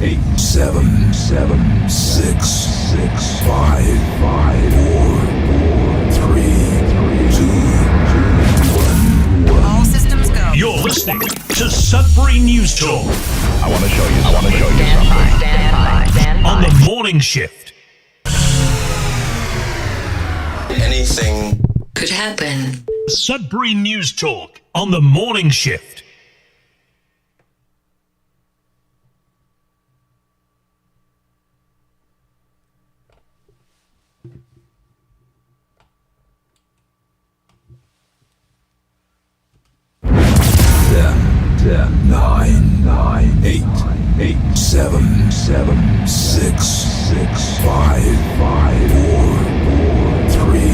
eight, seven, six, five, four, three, two, one. All systems go. You're listening to Sudbury News Talk. I want to show you something. Stand by. On the morning shift. Anything Could happen. Sudbury News Talk on the morning shift. Ten, nine, eight, seven, six, five, four, three,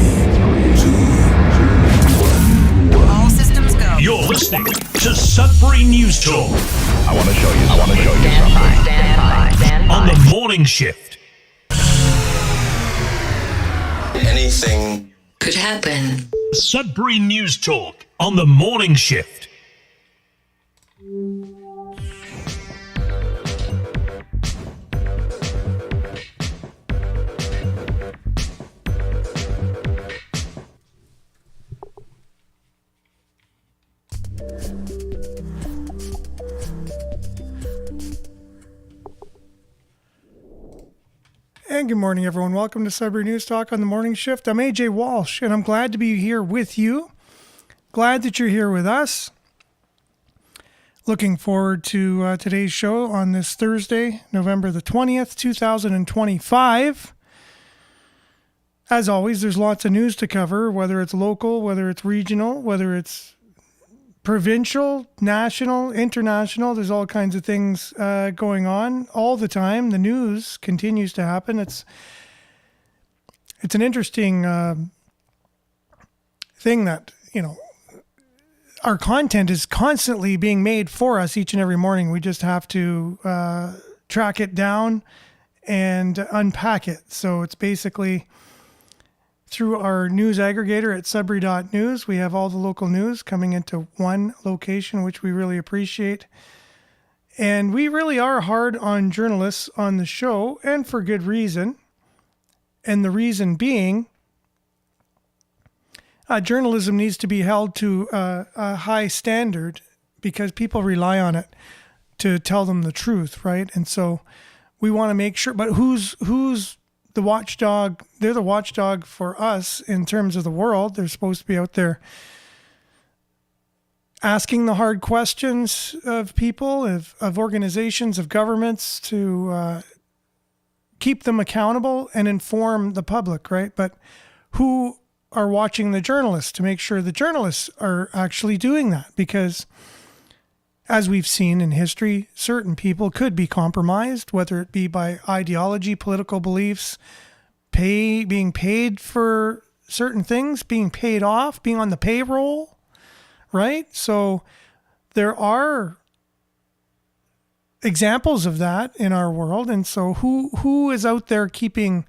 two, one. All systems go. You're listening to Sudbury News Talk I want to show you something. Stand by. on the morning shift. anything Could happen. Sudbury News Talk on the morning shift. And good morning, everyone. Welcome to Sudbury News Talk on the morning shift. I'm AJ Walsh, and I'm glad to be here with you. Glad that you're here with us. Looking forward to today's show on this Thursday, November the 20th, 2025. As always, there's lots of news to cover, whether it's local, whether it's regional, whether it's provincial, national, international. There's all kinds of things going on all the time. The news continues to happen. It's an interesting thing that, our content is constantly being made for us each and every morning. We just have to track it down and unpack it. So it's basically through our news aggregator at Sudbury.news. We have all the local news coming into one location, which we really appreciate. And we really are hard on journalists on the show, and for good reason. And the reason being, journalism needs to be held to a high standard because people rely on it to tell them the truth, right? And so we want to make sure, but who's the watchdog? They're the watchdog for us in terms of the world. They're supposed to be out there asking the hard questions of people, of organizations, of governments to keep them accountable and inform the public, right? But who are watching the journalists to make sure the journalists are actually doing that? Because as we've seen in history, certain people could be compromised, whether it be by ideology, political beliefs, being paid for certain things, being paid off, being on the payroll, right? So there are examples of that in our world. And so who is out there keeping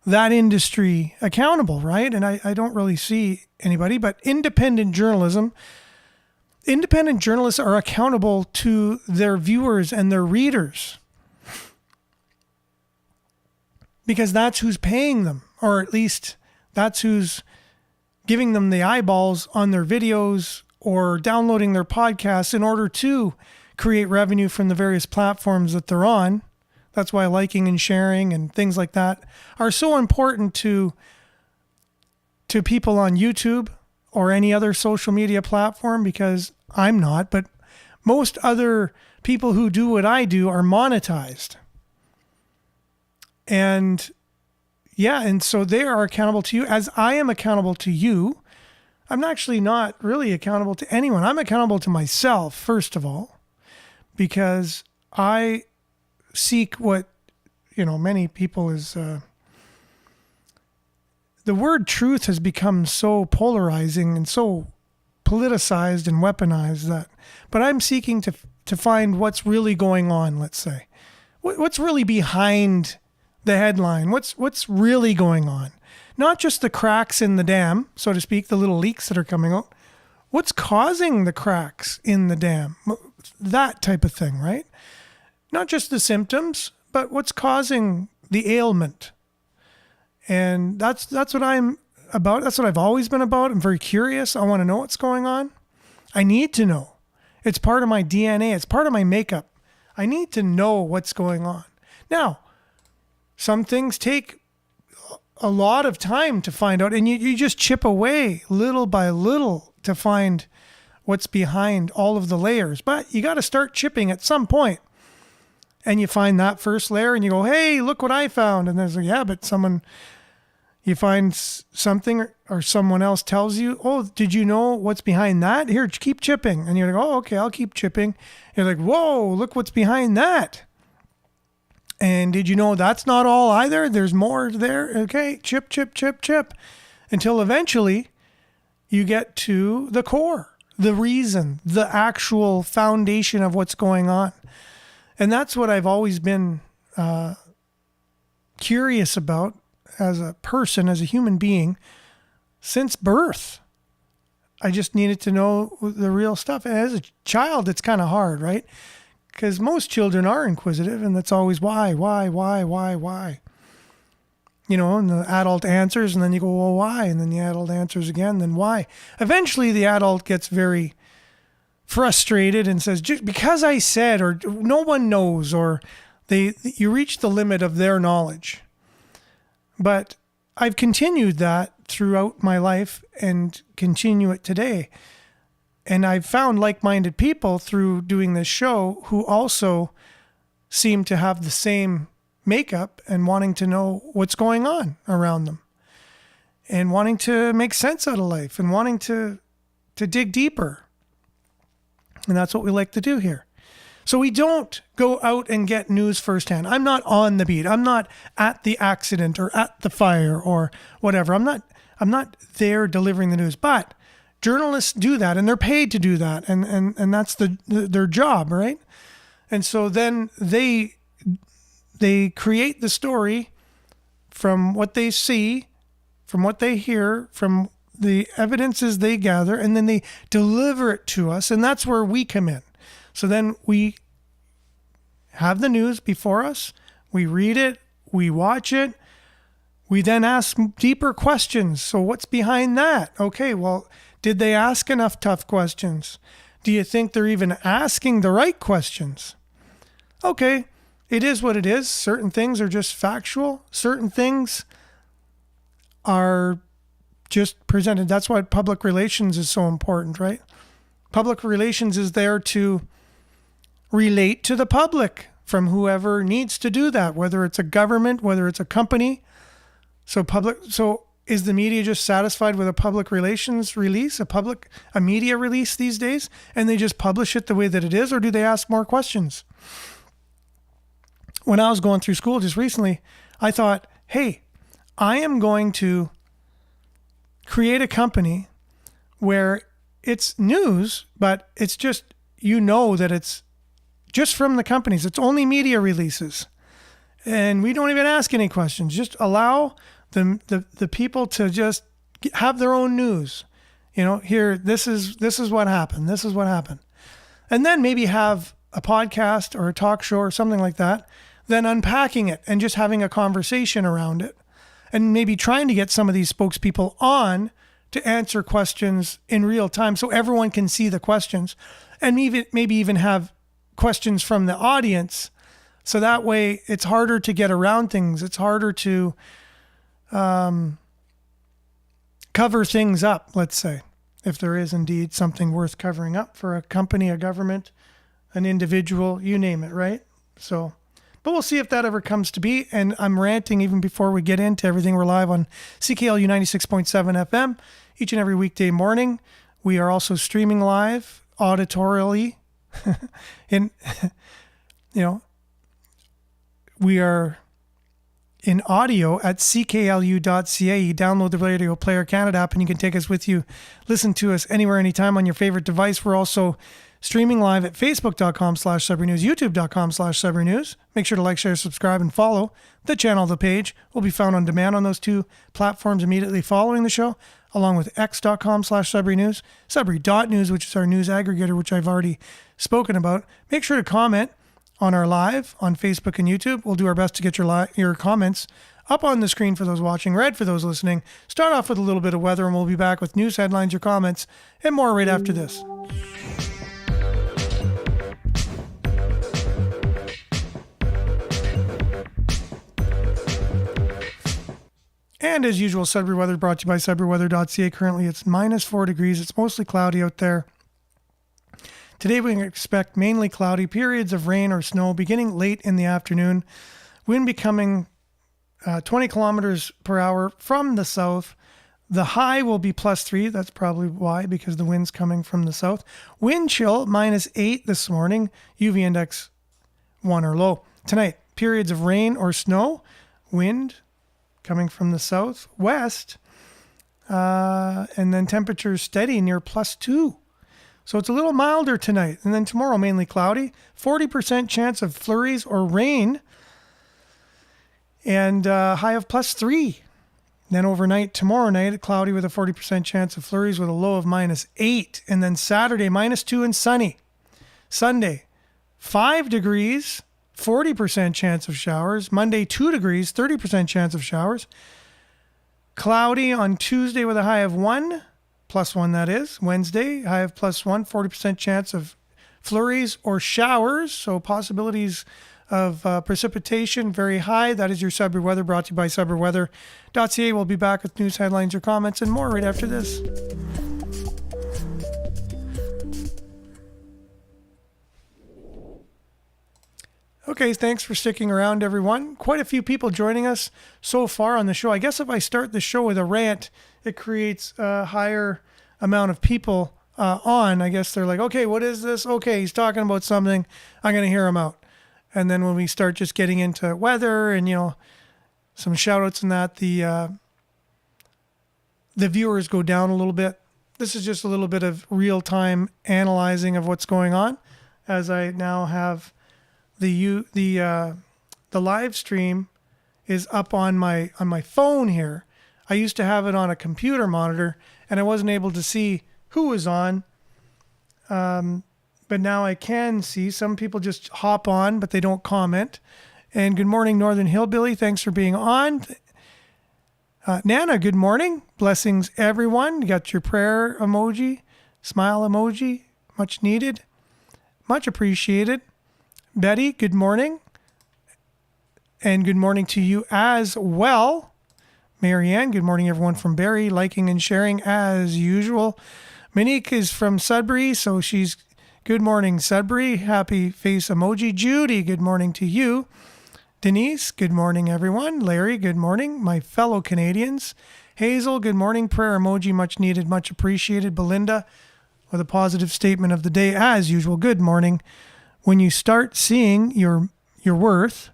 that industry accountable, right? And I don't really see anybody, but independent journalists are accountable to their viewers and their readers because that's who's paying them, or at least that's who's giving them the eyeballs on their videos or downloading their podcasts in order to create revenue from the various platforms that they're on. That's why liking and sharing and things like that are so important to people on YouTube or any other social media platform, because I'm not, but most other people who do what I do are monetized. And so they are accountable to you as I am accountable to you. I'm actually not really accountable to anyone. I'm accountable to myself, first of all, because I seek what, many people is, the word truth has become so polarizing and so politicized and weaponized but I'm seeking to find what's really going on, let's say. What's really behind the headline? What's really going on? Not just the cracks in the dam, so to speak, the little leaks that are coming out. What's causing the cracks in the dam? That type of thing, right? not just the symptoms, but what's causing the ailment. And that's what I'm about. That's what I've always been about. I'm very curious. I want to know what's going on. I need to know. It's part of my DNA. It's part of my makeup. I need to know what's going on. Now, some things take a lot of time to find out, and you just chip away little by little to find what's behind all of the layers. But you got to start chipping at some point. And you find that first layer and you go, hey, look what I found. And there's like, yeah, but you find something or someone else tells you, oh, did you know what's behind that? Here, keep chipping. And you're like, oh, okay, I'll keep chipping. You're like, whoa, look what's behind that. And did you know that's not all either? There's more there. Okay, chip, chip, chip, chip. Until eventually you get to the core, the reason, the actual foundation of what's going on. And that's what I've always been curious about as a person, as a human being, since birth. I just needed to know the real stuff. And as a child, it's kind of hard, right? Because most children are inquisitive, and that's always why. You know, and the adult answers, and then you go, well, why? And then the adult answers again, then why? Eventually, the adult gets very frustrated and says, just because I said, or no one knows, or you reach the limit of their knowledge. But I've continued that throughout my life and continue it today. And I've found like-minded people through doing this show who also seem to have the same makeup and wanting to know what's going on around them and wanting to make sense out of life and wanting to dig deeper. And that's what we like to do here. So we don't go out and get news firsthand. I'm not on the beat. I'm not at the accident or at the fire or whatever. I'm not there delivering the news. But journalists do that, and they're paid to do that, and that's their job, right? And so then they create the story from what they see, from what they hear, from the evidences they gather, and then they deliver it to us, and that's where we come in. So then we have the news before us, we read it, we watch it, we then ask deeper questions. So what's behind that? Okay, well, did they ask enough tough questions? Do you think they're even asking the right questions? Okay, it is what it is. Certain things are just factual. Certain things are just presented. That's why public relations is so important, right? Public relations is there to relate to the public from whoever needs to do that, whether it's a government, whether it's a company. So is the media just satisfied with a public relations release, a media release these days, and they just publish it the way that it is, or do they ask more questions? When I was going through school just recently, I thought, hey, I am going to create a company where it's news, but it's just, that it's just from the companies. It's only media releases. And we don't even ask any questions. Just allow the people to just have their own news. You know, here, this is what happened. This is what happened. And then maybe have a podcast or a talk show or something like that, then unpacking it and just having a conversation around it. And maybe trying to get some of these spokespeople on to answer questions in real time so everyone can see the questions, and maybe even have questions from the audience. So that way it's harder to get around things. It's harder to cover things up, let's say, if there is indeed something worth covering up for a company, a government, an individual, you name it, right? So, but we'll see if that ever comes to be. And I'm ranting even before we get into everything. We're live on CKLU 96.7 FM each and every weekday morning. We are also streaming live auditorially we are in audio at cklu.ca. You download the Radio Player Canada app and you can take us with you. Listen to us anywhere, anytime on your favorite device. We're also streaming live at facebook.com/Sudbury News, youtube.com/Sudbury News. Make sure to like, share, subscribe, and follow the channel. The page will be found on demand on those two platforms immediately following the show, along with x.com/Sudbury News, Sudbury.news, which is our news aggregator, which I've already spoken about. Make sure to comment on our live on Facebook and YouTube. We'll do our best to get your comments up on the screen for those watching, red for those listening. Start off with a little bit of weather, and we'll be back with news headlines, your comments, and more right after this. And as usual, Sudbury weather brought to you by sudburyweather.ca. Currently, it's -4 degrees. It's mostly cloudy out there. Today, we can expect mainly cloudy, periods of rain or snow beginning late in the afternoon. Wind becoming 20 kilometers per hour from the south. The high will be +3. That's probably why, because the wind's coming from the south. Wind chill -8 this morning. UV index 1 or low. Tonight, periods of rain or snow. Wind coming from the southwest, and then temperatures steady near +2. So it's a little milder tonight. And then tomorrow, mainly cloudy, 40% chance of flurries or rain, and high of +3. Then overnight, tomorrow night, cloudy with a 40% chance of flurries with a low of -8. And then Saturday, -2 and sunny. Sunday, 5 degrees, 40% chance of showers. Monday, 2 degrees, 30% chance of showers. Cloudy on Tuesday with a high of 1, +1 that is. Wednesday, high of +1, 40% chance of flurries or showers. So possibilities of precipitation very high. That is your Sudbury weather, brought to you by sudburyweather.ca. We'll be back with news headlines, your comments, and more right after this. Okay, thanks for sticking around, everyone. Quite a few people joining us so far on the show. I guess if I start the show with a rant, it creates a higher amount of people on. I guess they're like, okay, what is this? Okay, he's talking about something. I'm going to hear him out. And then when we start just getting into weather and, some shout outs and that, the viewers go down a little bit. This is just a little bit of real-time analyzing of what's going on, as I now have the live stream is up on my phone here. I used to have it on a computer monitor, and I wasn't able to see who was on. But now I can see. Some people just hop on, but they don't comment. And good morning, Northern Hillbilly. Thanks for being on. Nana, good morning. Blessings, everyone. You got your prayer emoji, smile emoji, much needed, much appreciated. Betty, good morning. And good morning to you as well. Marianne, good morning, everyone from Barrie, liking and sharing as usual. Monique is from Sudbury, so she's good morning, Sudbury. Happy face emoji. Judy, good morning to you. Denise, good morning, everyone. Larry, good morning. My fellow Canadians. Hazel, good morning. Prayer emoji, much needed, much appreciated. Belinda, with a positive statement of the day as usual. Good morning. When you start seeing your worth,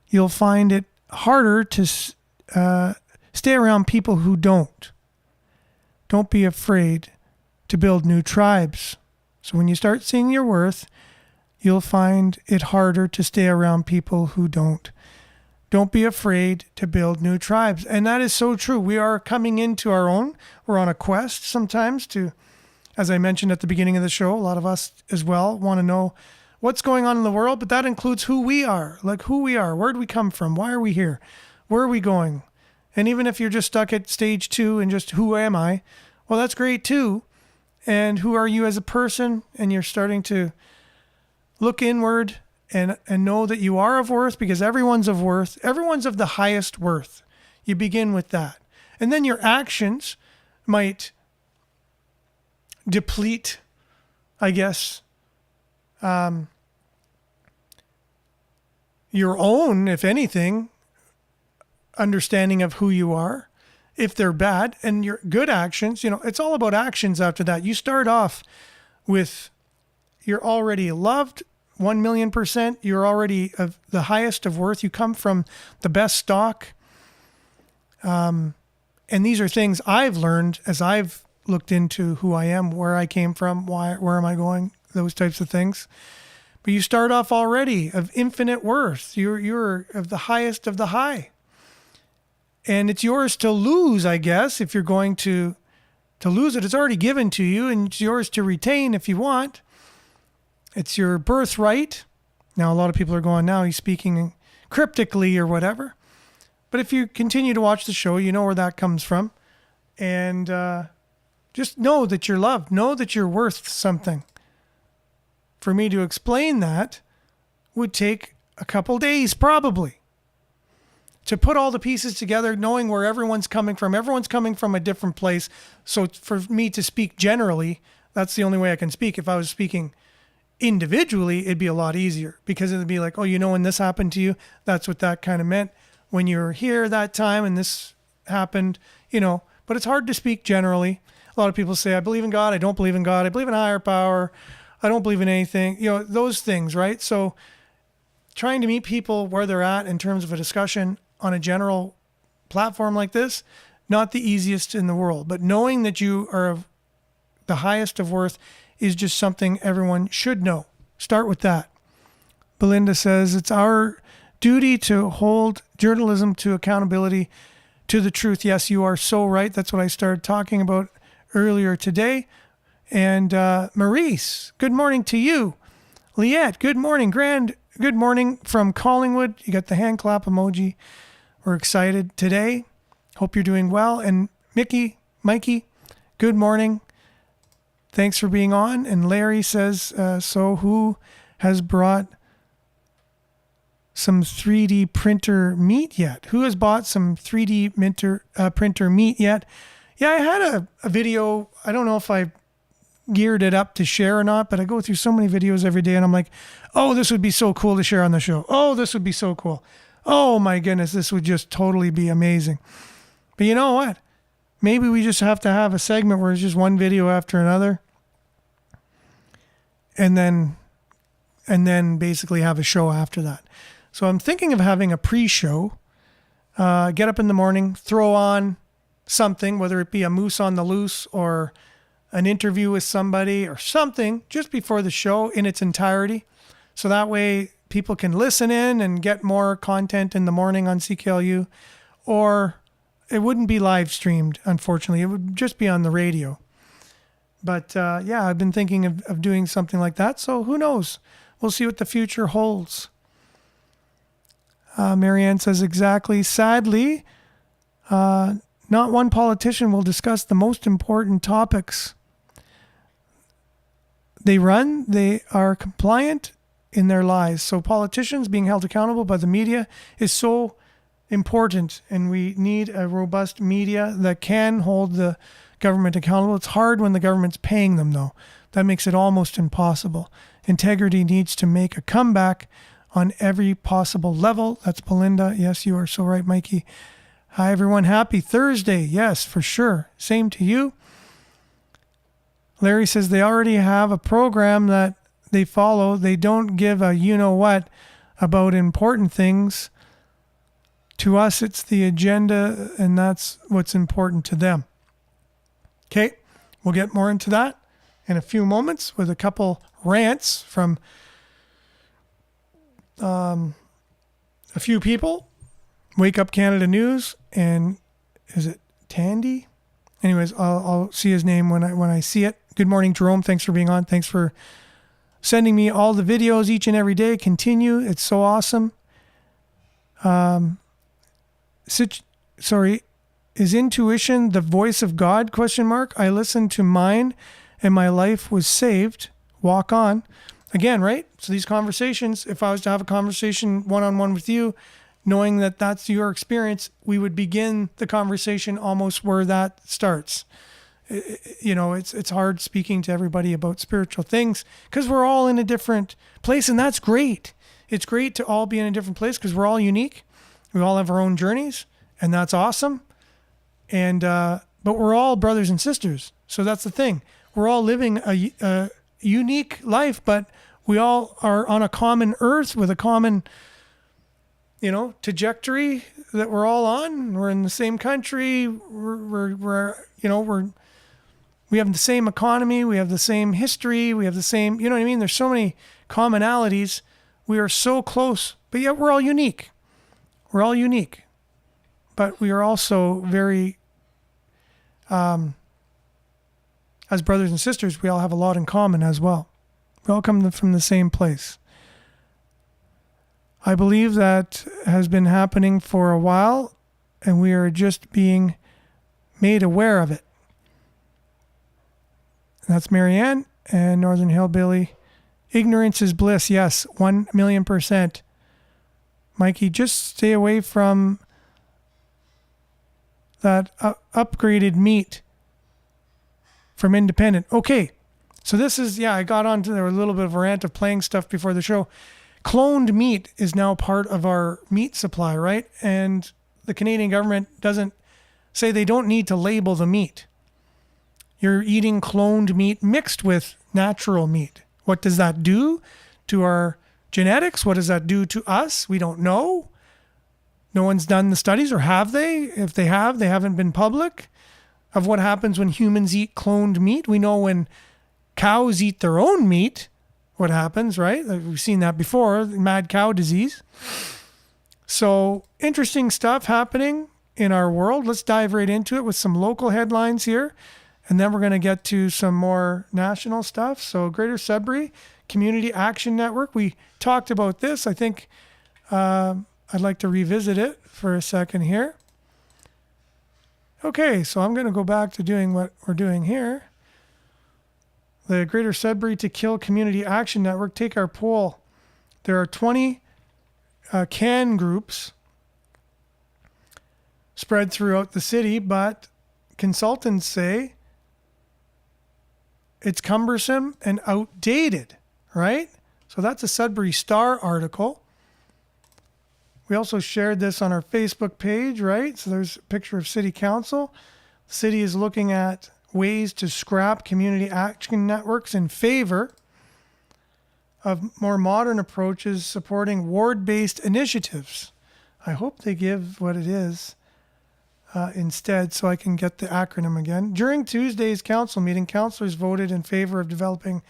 you'll find it harder to stay around people who don't. Don't be afraid to build new tribes. So when you start seeing your worth, you'll find it harder to stay around people who don't. Don't be afraid to build new tribes. And that is so true. We are coming into our own. We're on a quest sometimes to, as I mentioned at the beginning of the show, a lot of us as well want to know what's going on in the world, but that includes who we are, like who we are, where do we come from, why are we here, where are we going? And even if you're just stuck at stage 2 and just who am I, well, that's great too. And who are you as a person? And you're starting to look inward and know that you are of worth, because everyone's of worth. Everyone's of the highest worth. You begin with that. And then your actions might deplete, I guess, your own, if anything, understanding of who you are, if they're bad. And your good actions, it's all about actions after that. You start off with, you're already loved 1,000,000%. You're already of the highest of worth. You come from the best stock. And these are things I've learned as I've looked into who I am, where I came from, where am I going, those types of things. But you start off already of infinite worth. You're of the highest of the high. And it's yours to lose, I guess, if you're going to lose it. It's already given to you, and it's yours to retain if you want. It's your birthright. Now, a lot of people are going, now he's speaking cryptically or whatever. But if you continue to watch the show, you know where that comes from. And just know that you're loved. Know that you're worth something. For me to explain that would take a couple days, probably. To put all the pieces together, knowing where everyone's coming from. Everyone's coming from a different place. So for me to speak generally, that's the only way I can speak. If I was speaking individually, it'd be a lot easier, because it'd be like, oh, you know, when this happened to you, that's what that kind of meant when you were here that time and this happened, you know. But it's hard to speak generally. A lot of people say, I believe in God, I don't believe in God, I believe in a higher power, I don't believe in anything, you know, those things, right? So trying to meet people where they're at in terms of a discussion on a general platform like this, not the easiest in the world. But knowing that you are of the highest of worth is just something everyone should know. Start with that. Belinda says, it's our duty to hold journalism to accountability to the truth. Yes, you are so right. That's what I started talking about earlier today. And Maurice, good morning to you. Liette, good morning. Grand, good morning from Collingwood. You got the hand clap emoji. We're excited today. Hope you're doing well. And Mikey, good morning. Thanks for being on. And Larry says, so who has brought some 3D printer meat yet? Who has bought some 3D printer meat yet? Yeah, I had a video. I don't know if I geared it up to share or not, but I go through so many videos every day and I'm like, oh, this would be so cool to share on the show. Oh, this would be so cool. Oh my goodness, this would just totally be amazing. But you know what? Maybe we just have to have a segment where it's just one video after another. And then basically have a show after that. So I'm thinking of having a pre-show. Get up in the morning, throw on something, whether it be a Moose on the Loose or an interview with somebody or something just before the show in its entirety. So that way people can listen in and get more content in the morning on CKLU. Or it wouldn't be live streamed, unfortunately. It would just be on the radio. But yeah, I've been thinking of doing something like that. So who knows? We'll see what the future holds. Marianne says, exactly. Sadly, not one politician will discuss the most important topics. They are compliant in their lies. So politicians being held accountable by the media is so important. And we need a robust media that can hold the government accountable. It's hard when the government's paying them, though. That makes it almost impossible. Integrity needs to make a comeback on every possible level. That's Belinda. Yes, you are so right, Mikey. Hi, everyone. Happy Thursday. Yes, for sure. Same to you. Larry says they already have a program that they follow. They don't give a you-know-what about important things. To us, it's the agenda, and that's what's important to them. Okay, we'll get more into that in a few moments with a couple rants from a few people. Wake Up Canada News, and is it Tandy? Anyways, I'll see his name when I see it. Good morning, Jerome. Thanks for being on. Thanks for sending me all the videos each and every day. Continue. It's so awesome. Is intuition the voice of God? ? I listened to mine and my life was saved. Walk on. Again, right? So these conversations, if I was to have a conversation one-on-one with you, knowing that that's your experience, we would begin the conversation almost where that starts. You know, it's hard speaking to everybody about spiritual things because we're all in a different place, and that's great. It's great to all be in a different place because we're all unique. We all have our own journeys, and that's awesome. And but we're all brothers and sisters. So that's the thing. We're all living a unique life, but we all are on a common earth with a common, trajectory that we're all on. We're in the same country. We have the same economy. We have the same history. We have the same, you know what I mean? There's so many commonalities. We are so close, but yet we're all unique. We're all unique, but we are also very, as brothers and sisters, we all have a lot in common as well. We all come from the same place. I believe that has been happening for a while, and we are just being made aware of it. And that's Marianne and Northern Hillbilly. Ignorance is bliss. Yes, 1,000,000%. Mikey, just stay away from that upgraded meat from Independent. Okay, so this is, I got onto there a little bit of a rant of playing stuff before the show. Cloned meat is now part of our meat supply, right? And the Canadian government doesn't say they don't need to label the meat. You're eating cloned meat mixed with natural meat. What does that do to our genetics? What does that do to us? We don't know. No one's done the studies, or have they? If they have, they haven't been public of what happens when humans eat cloned meat. We know when cows eat their own meat, what happens, right? We've seen that before, mad cow disease. So interesting stuff happening in our world. Let's dive right into it with some local headlines here. And then we're going to get to some more national stuff. So Greater Sudbury Community Action Network. We talked about this. I think I'd like to revisit it for a second here. Okay, so I'm going to go back to doing what we're doing here. The Greater Sudbury to Kill Community Action Network. Take our poll. There are 20 CAN groups spread throughout the city, but consultants say it's cumbersome and outdated, right? So that's a Sudbury Star article. We also shared this on our Facebook page, right? So there's a picture of City Council. The city is looking at ways to scrap community action networks in favor of more modern approaches supporting ward-based initiatives. I hope they give what it is instead so I can get the acronym again. During Tuesday's council meeting, councillors voted in favor of developing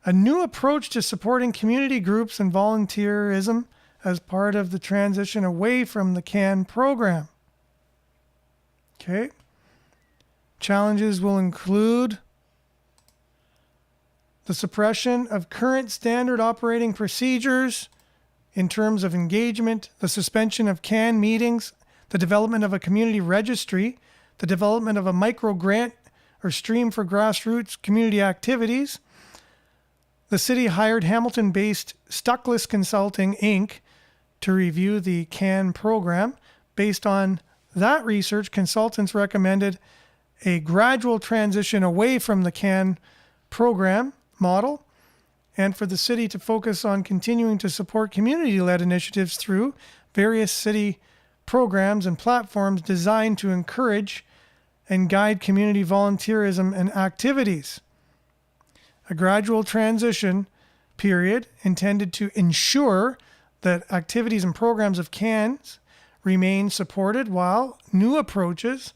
a new approach to supporting community groups and volunteerism as part of the transition away from the CAN program. Okay. Challenges will include the suppression of current standard operating procedures in terms of engagement, the suspension of CAN meetings, the development of a community registry, the development of a micro grant or stream for grassroots community activities. The city hired Hamilton-based Stuckless Consulting, Inc. to review the CAN program. Based on that research, consultants recommended a gradual transition away from the CAN program model and for the city to focus on continuing to support community-led initiatives through various city programs and platforms designed to encourage and guide community volunteerism and activities. A gradual transition period intended to ensure that activities and programs of CANs remain supported while new approaches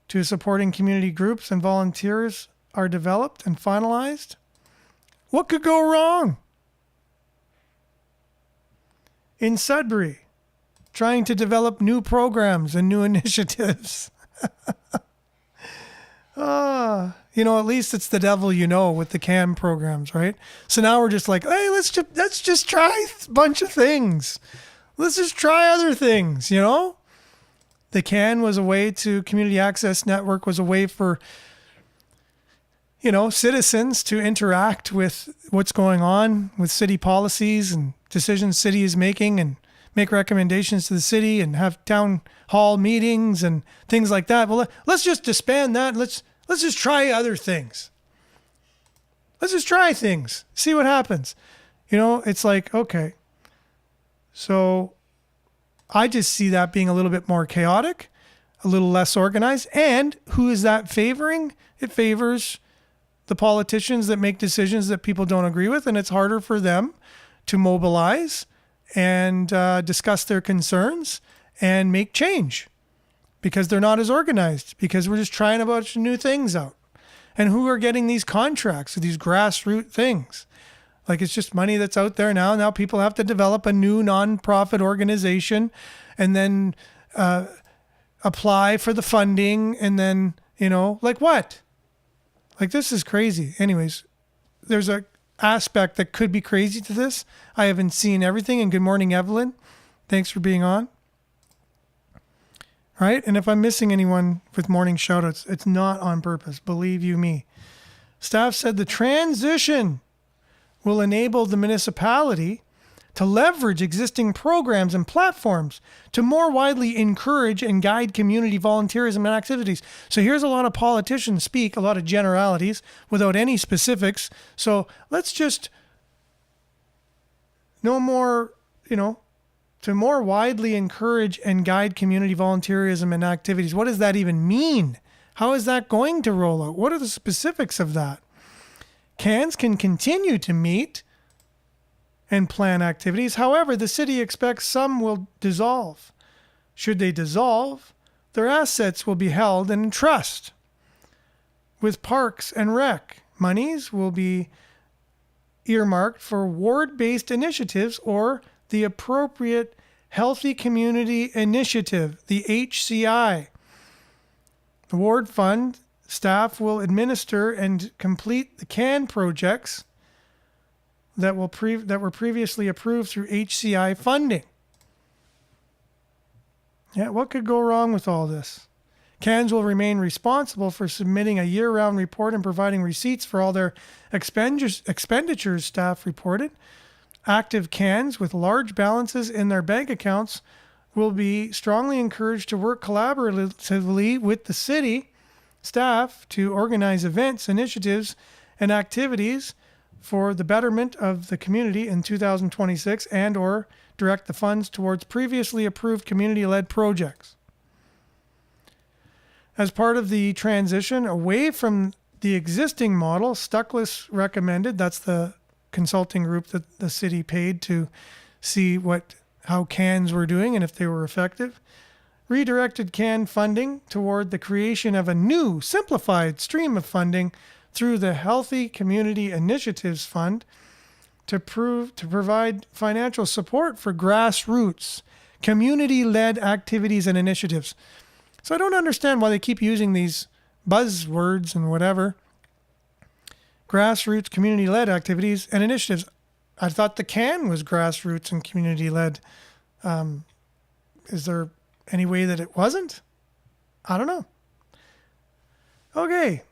to supporting community groups and volunteers are developed and finalized. What could go wrong? In Sudbury, trying to develop new programs and new initiatives. At least it's the devil with the CAN programs, right? So now we're just like, hey, let's just try a bunch of things. Let's just try other things, The CAN was a way to, Community Access Network was a way for, citizens to interact with what's going on with city policies and decisions city is making and make recommendations to the city and have town hall meetings and things like that. Well, let's just disband that. Let's just try other things. Let's just try things. See what happens. It's like, okay. So I just see that being a little bit more chaotic, a little less organized. And who is that favoring? It favors the politicians that make decisions that people don't agree with. And it's harder for them to mobilize and discuss their concerns and make change because they're not as organized, because we're just trying a bunch of new things out. And who are getting these contracts or these grassroots things? Like, it's just money that's out there now. Now people have to develop a new nonprofit organization and then apply for the funding. And then, like what? Like, this is crazy. Anyways, there's a aspect that could be crazy to this. I haven't seen everything. And good morning, Evelyn. Thanks for being on. Right? And if I'm missing anyone with morning shoutouts, it's not on purpose. Believe you me. Staff said the transition will enable the municipality to leverage existing programs and platforms to more widely encourage and guide community volunteerism and activities. So here's a lot of politicians speak, a lot of generalities without any specifics. So let's just no more, to more widely encourage and guide community volunteerism and activities. What does that even mean? How is that going to roll out? What are the specifics of that? CANs can continue to meet and plan activities. However, the city expects some will dissolve. Should they dissolve, their assets will be held in trust. With Parks and Rec, monies will be earmarked for ward-based initiatives or the appropriate Healthy Community Initiative, the HCI. The ward fund staff will administer and complete the CAN projects that were previously approved through HCI funding. Yeah, what could go wrong with all this? CANs will remain responsible for submitting a year-round report and providing receipts for all their expenditures, staff reported. Active CANs with large balances in their bank accounts will be strongly encouraged to work collaboratively with the city staff to organize events, initiatives, and activities for the betterment of the community in 2026 and or direct the funds towards previously approved community-led projects. As part of the transition away from the existing model, Stuckless recommended, that's the consulting group that the city paid to see how CANs were doing and if they were effective, redirected CAN funding toward the creation of a new simplified stream of funding through the Healthy Community Initiatives Fund to provide financial support for grassroots, community-led activities and initiatives. So I don't understand why they keep using these buzzwords and whatever. Grassroots, community-led activities and initiatives. I thought the CAN was grassroots and community-led. Is there any way that it wasn't? I don't know. Okay.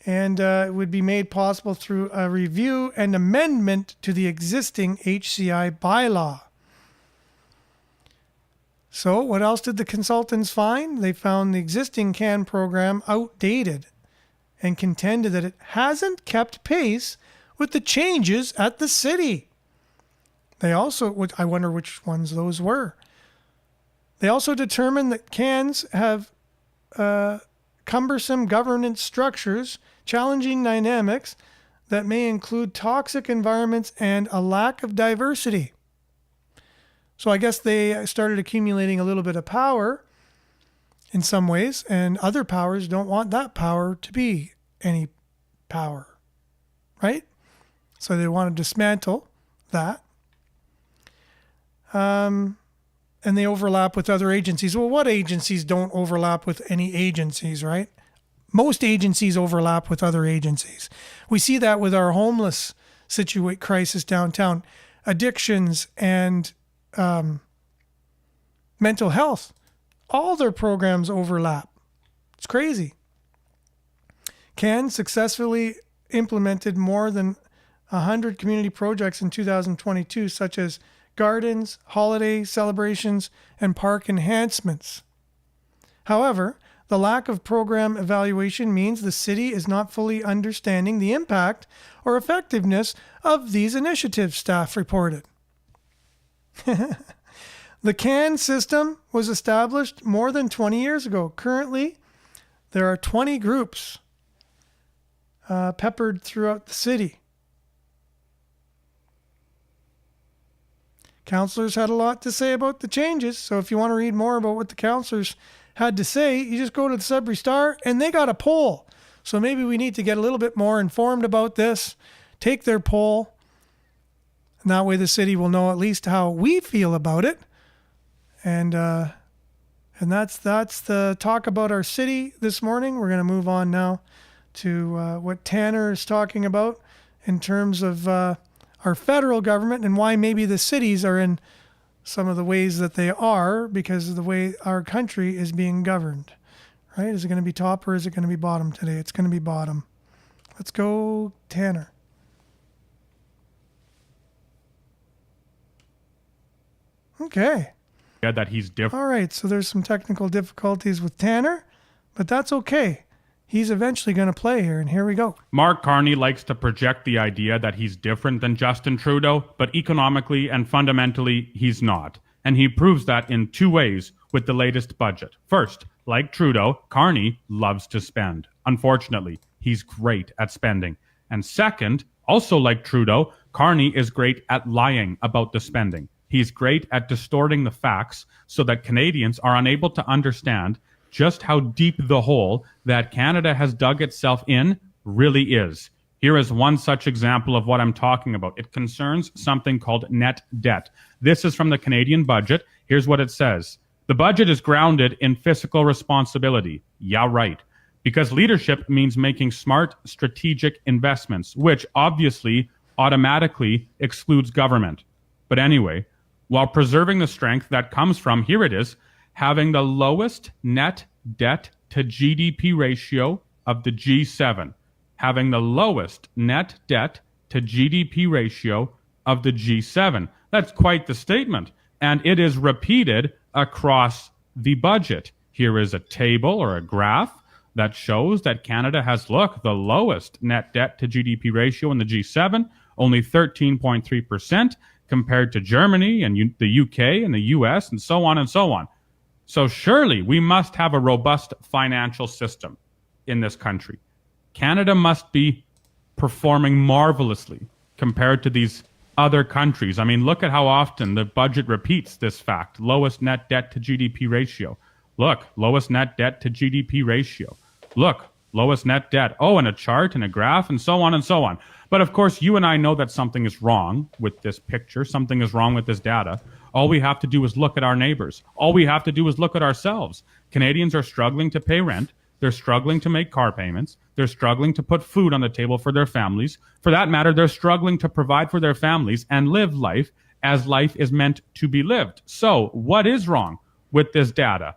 And it would be made possible through a review and amendment to the existing HCI bylaw. So what else did the consultants find? They found the existing CAN program outdated and contended that it hasn't kept pace with the changes at the city. They also, I wonder which ones those were. They also determined that CANs have cumbersome governance structures, challenging dynamics that may include toxic environments and a lack of diversity. So I guess they started accumulating a little bit of power in some ways, and other powers don't want that power to be any power, right? So they want to dismantle that. And they overlap with other agencies. Well, what agencies don't overlap with any agencies, right? Most agencies overlap with other agencies. We see that with our homeless crisis downtown, addictions and mental health. All their programs overlap. It's crazy. CAN successfully implemented more than 100 community projects in 2022, such as gardens, holiday celebrations, and park enhancements. However, the lack of program evaluation means the city is not fully understanding the impact or effectiveness of these initiatives, staff reported. The CAN system was established more than 20 years ago. Currently, there are 20 groups peppered throughout the city. Councillors had a lot to say about the changes, so if you want to read more about what the councillors had to say, you just go to the Sudbury Star, and they got a poll. So maybe we need to get a little bit more informed about this, take their poll, and that way the city will know at least how we feel about it. And that's the talk about our city this morning. We're going to move on now to what Tanner is talking about in terms of our federal government and why maybe the cities are in some of the ways that they are because of the way our country is being governed, right? Is it going to be top or is it going to be bottom today? It's going to be bottom. Let's go, Tanner. Okay. Yeah, that he's different. All right. So there's some technical difficulties with Tanner, but that's okay. He's eventually going to play here, and here we go. Mark Carney likes to project the idea that he's different than Justin Trudeau, but economically and fundamentally, he's not. And he proves that in two ways with the latest budget. First, like Trudeau, Carney loves to spend. Unfortunately, he's great at spending. And second, also like Trudeau, Carney is great at lying about the spending. He's great at distorting the facts so that Canadians are unable to understand just how deep the hole that Canada has dug itself in really is. Here is one such example of what I'm talking about. It concerns something called net debt. This is from the Canadian budget. Here's what it says. The budget is grounded in fiscal responsibility. Yeah, right. Because leadership means making smart, strategic investments, which obviously automatically excludes government. But anyway, while preserving the strength that comes from, here it is, having the lowest net debt to GDP ratio of the G7. Having the lowest net debt to GDP ratio of the G7. That's quite the statement. And it is repeated across the budget. Here is a table or a graph that shows that Canada has, look, the lowest net debt to GDP ratio in the G7, only 13.3% compared to Germany and the UK and the US and so on and so on. So surely we must have a robust financial system in this country. Canada must be performing marvelously compared to these other countries. I mean, look at how often the budget repeats this fact. Lowest net debt to GDP ratio. Look, lowest net debt to GDP ratio. Look, lowest net debt. Oh, and a chart and a graph and so on and so on. But of course, you and I know that something is wrong with this picture. Something is wrong with this data. All we have to do is look at our neighbors. All we have to do is look at ourselves. Canadians are struggling to pay rent. They're struggling to make car payments. They're struggling to put food on the table for their families. For that matter, they're struggling to provide for their families and live life as life is meant to be lived. So what is wrong with this data?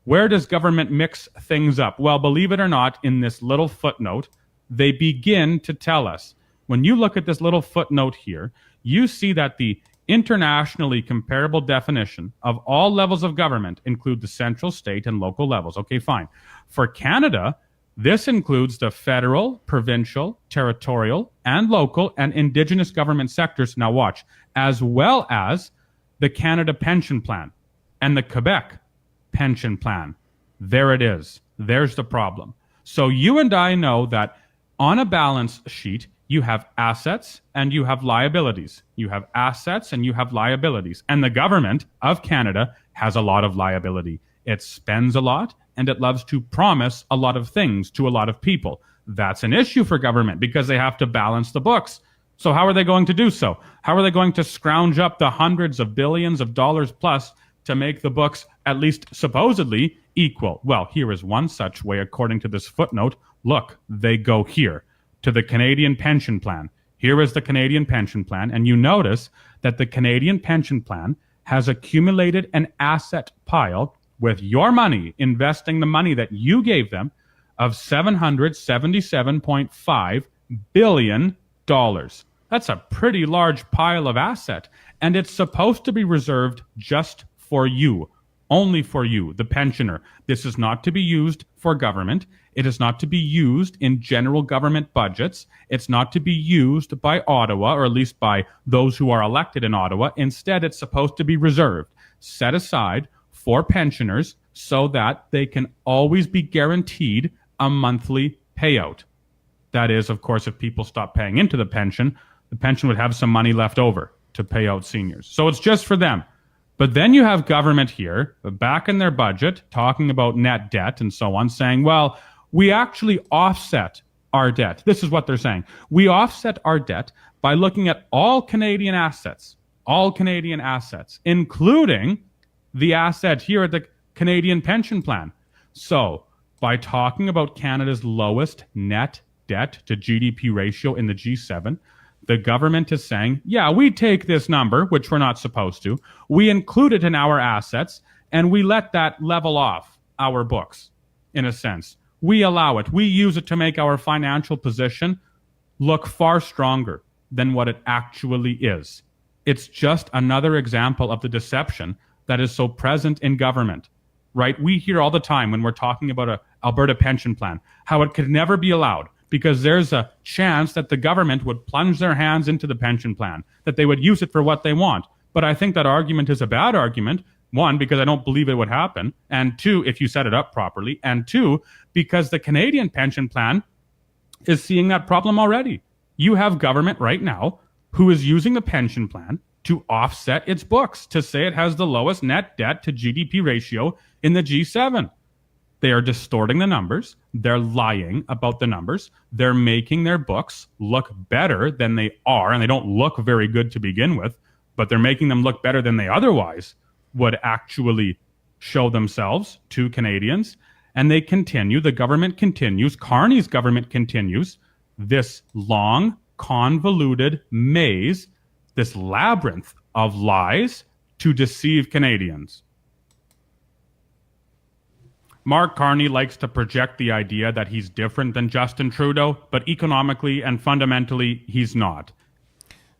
Where does government mix things up? Well, believe it or not, in this little footnote, they begin to tell us. When you look at this little footnote here, you see that the internationally comparable definition of all levels of government include the central, state, and local levels. Okay, fine. For Canada, this includes the federal, provincial, territorial, and local and Indigenous government sectors, now watch, as well as the Canada Pension Plan and the Quebec Pension Plan. There it is. There's the problem. So you and I know that on a balance sheet, you have assets and you have liabilities. You have assets and you have liabilities. And the government of Canada has a lot of liability. It spends a lot and it loves to promise a lot of things to a lot of people. That's an issue for government because they have to balance the books. So how are they going to do so? How are they going to scrounge up the hundreds of billions of dollars plus to make the books at least supposedly equal? Well, here is one such way according to this footnote. Look, they go here to the Canadian Pension Plan. Here is the Canadian Pension Plan, and you notice that the Canadian Pension Plan has accumulated an asset pile with your money, investing the money that you gave them, of $777.5 billion. That's a pretty large pile of asset, and it's supposed to be reserved just for you, only for you, the pensioner. This is not to be used for government. It is not to be used in general government budgets. It's not to be used by Ottawa, or at least by those who are elected in Ottawa. Instead, it's supposed to be reserved, set aside for pensioners so that they can always be guaranteed a monthly payout. That is, of course, if people stop paying into the pension would have some money left over to pay out seniors. So it's just for them. But then you have government here, back in their budget, talking about net debt and so on, saying, well, we actually offset our debt. This is what they're saying. We offset our debt by looking at all Canadian assets, including the asset here at the Canadian Pension Plan. So by talking about Canada's lowest net debt to GDP ratio in the G7, the government is saying, yeah, we take this number, which we're not supposed to, we include it in our assets, and we let that level off our books, in a sense. We allow it. We use it to make our financial position look far stronger than what it actually is. It's just another example of the deception that is so present in government, right? We hear all the time when we're talking about a Alberta pension plan, how it could never be allowed because there's a chance that the government would plunge their hands into the pension plan, that they would use it for what they want. But I think that argument is a bad argument. One, because I don't believe it would happen. And two, if you set it up properly. And two, because the Canadian pension plan is seeing that problem already. You have government right now who is using the pension plan to offset its books, to say it has the lowest net debt to GDP ratio in the G7. They are distorting the numbers. They're lying about the numbers. They're making their books look better than they are. And they don't look very good to begin with, but they're making them look better than they otherwise would actually show themselves to Canadians. And they continue, the government continues, Carney's government continues this long, convoluted maze, this labyrinth of lies to deceive Canadians. Mark Carney likes to project the idea that he's different than Justin Trudeau, but economically and fundamentally, he's not.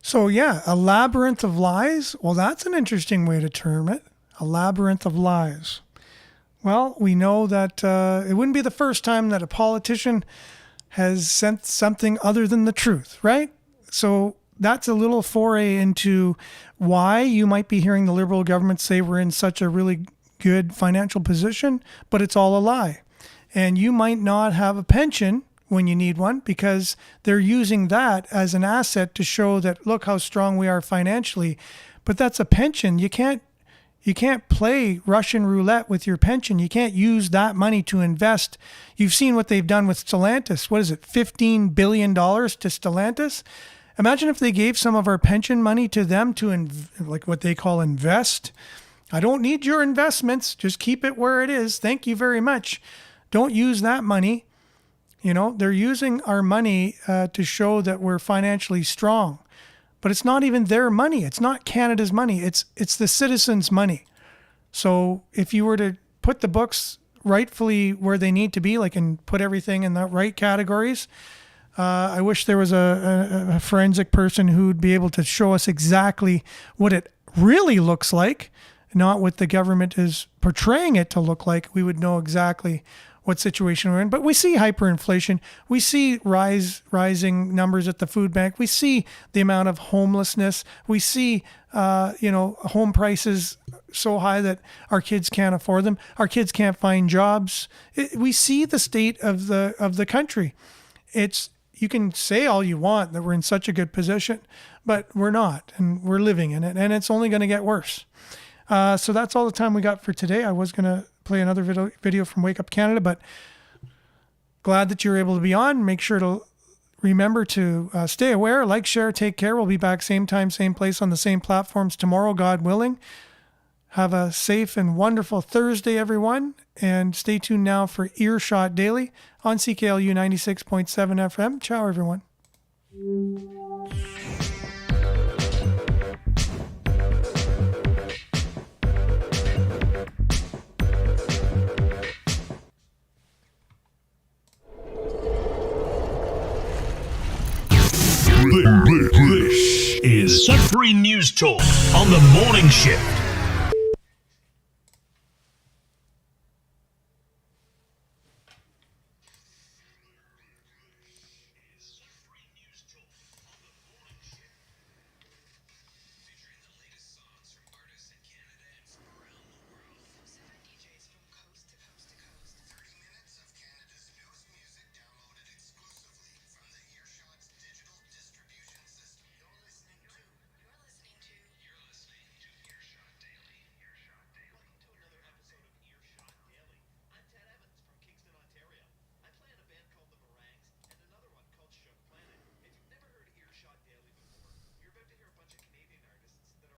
So yeah, a labyrinth of lies. Well, that's an interesting way to term it. A labyrinth of lies. Well, we know that it wouldn't be the first time that a politician has sent something other than the truth, right? So that's a little foray into why you might be hearing the Liberal government say we're in such a really good financial position, but it's all a lie. And you might not have a pension when you need one because they're using that as an asset to show that, look how strong we are financially. But that's a pension. You can't play Russian roulette with your pension. You can't use that money to invest. You've seen what they've done with Stellantis. What is it, $15 billion to Stellantis? Imagine if they gave some of our pension money to them to, like what they call invest. I don't need your investments. Just keep it where it is. Thank you very much. Don't use that money. You know, they're using our money to show that we're financially strong. But it's not even their money. It's not Canada's money. It's the citizens' money. So if you were to put the books rightfully where they need to be, like and put everything in the right categories, I wish there was a forensic person who'd be able to show us exactly what it really looks like, not what the government is portraying it to look like. We would know exactly what situation we're in. But we see hyperinflation. We see rising numbers at the food bank. We see the amount of homelessness. We see, home prices so high that our kids can't afford them. Our kids can't find jobs. We see the state of the country. You can say all you want that we're in such a good position, but we're not, and we're living in it, and it's only going to get worse. So that's all the time we got for today. I was going to play another video from Wake Up Canada, but glad that you're able to be on. Make sure to remember to stay aware, like, share, take care. We'll be back same time, same place on the same platforms tomorrow, God willing. Have a safe and wonderful Thursday, everyone. And stay tuned now for Earshot Daily on CKLU 96.7 FM. Ciao, everyone. This is Sudbury News Talk on the morning shift.